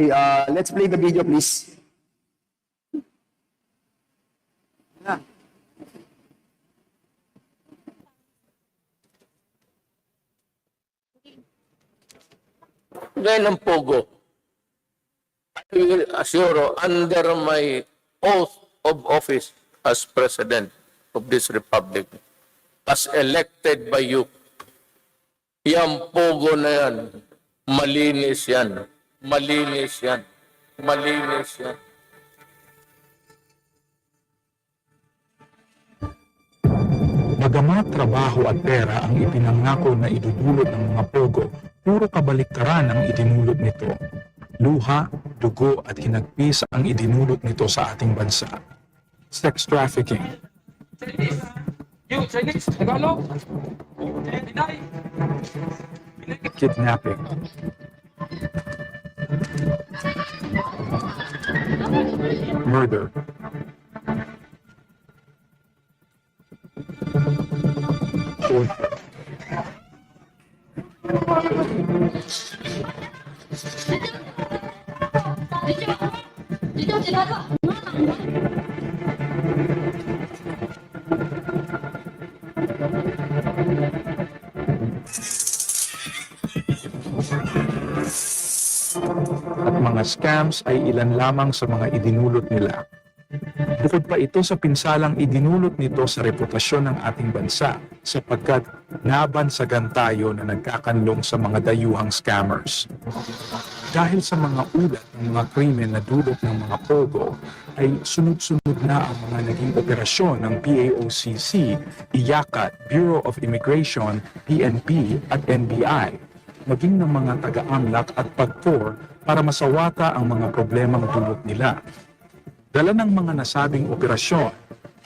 Okay, let's play the video, please. Ngayon ang Pogo, I will assure under my oath of office as President of this Republic, as elected by you, yung Pogo na yan, malinis yan. Malinis yan. Malinis yan. Bagamat trabaho at pera ang ipinangako na idudulot ng mga Pogo, puro kabaliktaran ang idinulot nito. Luha, dugo at hinagpis ang idinulot nito sa ating bansa. Sex trafficking, kidnapping, murder, torture, at mga scams ay ilan lamang sa mga idinulot nila. Bukod pa ito sa pinsalang idinulot nito sa reputasyon ng ating bansa sapagkat nabansagan tayo na nagkakanlong sa mga dayuhang scammers. Dahil sa mga ulat ng mga krimen na dulot ng mga Pogo, ay sunod-sunod na ang mga naging operasyon ng PAOCC, IACAT, Bureau of Immigration, PNP at NBI, maging ng mga taga-AMLAC at PAGCOR para masawata ang mga problemang dulot nila. Dala ng mga nasabing operasyon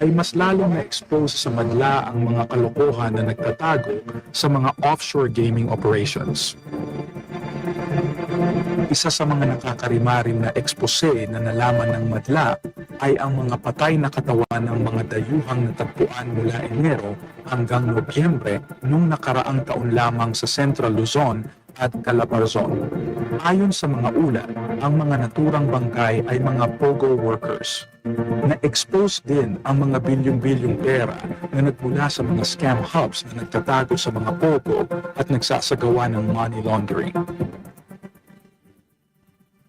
ay mas lalong na-expose sa madla ang mga kalokohan na nagtatago sa mga offshore gaming operations. Isa sa mga nakakarimarim na expose na nalaman ng madla ay ang mga patay na katawan ng mga dayuhang natagpuan mula Enero hanggang Nobyembre nung nakaraang taon lamang sa Central Luzon at Calabarzon. Ayon sa mga ulat, ang mga naturang bangkay ay mga Pogo workers. Na-expose din ang mga bilyong-bilyong pera na nagmula sa mga scam hubs na nagtatago sa mga Pogo at nagsasagawa ng money laundering.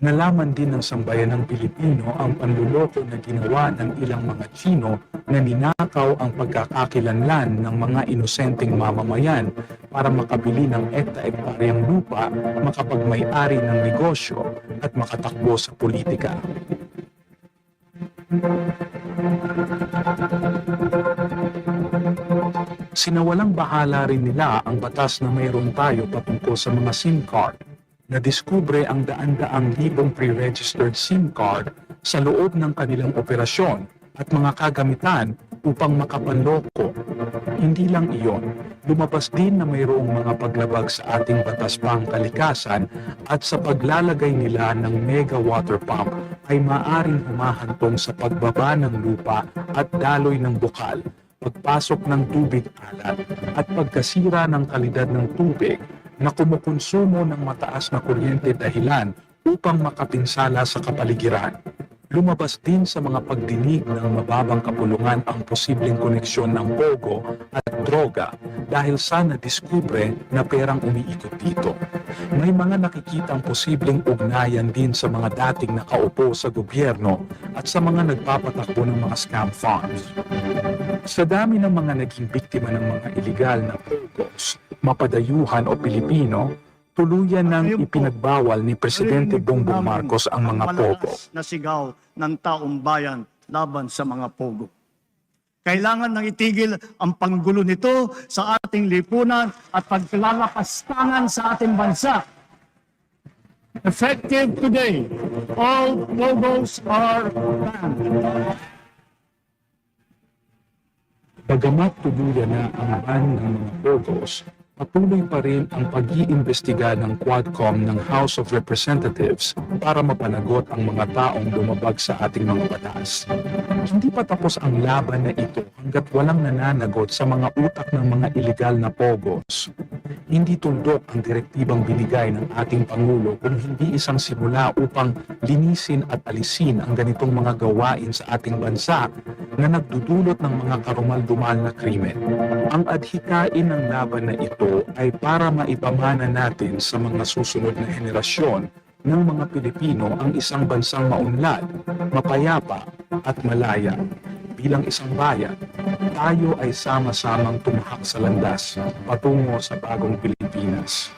Nalaman din ng sambayanang Pilipino ang panluloko na ginawa ng ilang mga Tsino na ninakaw ang pagkakakilanlan ng mga inosenteng mamamayan para makabili ng ekta-ektaryang lupa, makapagmay-ari ng negosyo at makatakbo sa politika. Sinawalang bahala rin nila ang batas na mayroon tayo patungkol sa mga SIM card. Nadiskubre ang daan-daang libong pre-registered SIM card sa loob ng kanilang operasyon at mga kagamitan upang makapanloko. Hindi lang iyon, lumabas din na mayroong mga paglabag sa ating batas pangkalikasan at sa paglalagay nila ng mega water pump ay maaring humahantong sa pagbaba ng lupa at daloy ng bukal, pagpasok ng tubig alat at pagkasira ng kalidad ng tubig na kumukonsumo ng mataas na kuryente dahilan upang makapinsala sa kapaligiran. Lumabas din sa mga pagdinig ng mababang kapulungan ang posibleng koneksyon ng Pogo at droga dahil sa nadiskubre na perang umiikot dito. May mga nakikitang posibleng ugnayan din sa mga dating nakaupo sa gobyerno at sa mga nagpapatakbo ng mga scam farms. Sa dami ng mga naging biktima ng mga iligal na Pogos, mapadayuhan o Pilipino, tuluyan nang ipinagbawal ni Presidente Bongbong Marcos ang mga Pogo. Na sigaw ng taong bayan laban sa mga Pogo. Kailangan nang itigil ang panggulo nito sa ating lipunan at paglalakastangan sa ating bansa. Effective today, all Pogos are banned. Bagamat tuluyan na ang ban ng mga Pogos, patuloy pa rin ang pag-iimbestiga ng Quadcom ng House of Representatives para mapanagot ang mga taong lumabag sa ating mga batas. Hindi pa tapos ang laban na ito hanggat walang nananagot sa mga utak ng mga iligal na Pogos. Hindi tuldok ang direktibang binigay ng ating Pangulo kung hindi isang simula upang linisin at alisin ang ganitong mga gawain sa ating bansa na nagdudulot ng mga karumal-dumal na krimen. Ang adhikain ng laban na ito ay para maipamana natin sa mga susunod na henerasyon ng mga Pilipino ang isang bansang maunlad, mapayapa at malaya. Bilang isang bayan, tayo ay sama-samang tumahak sa landas patungo sa bagong Pilipinas.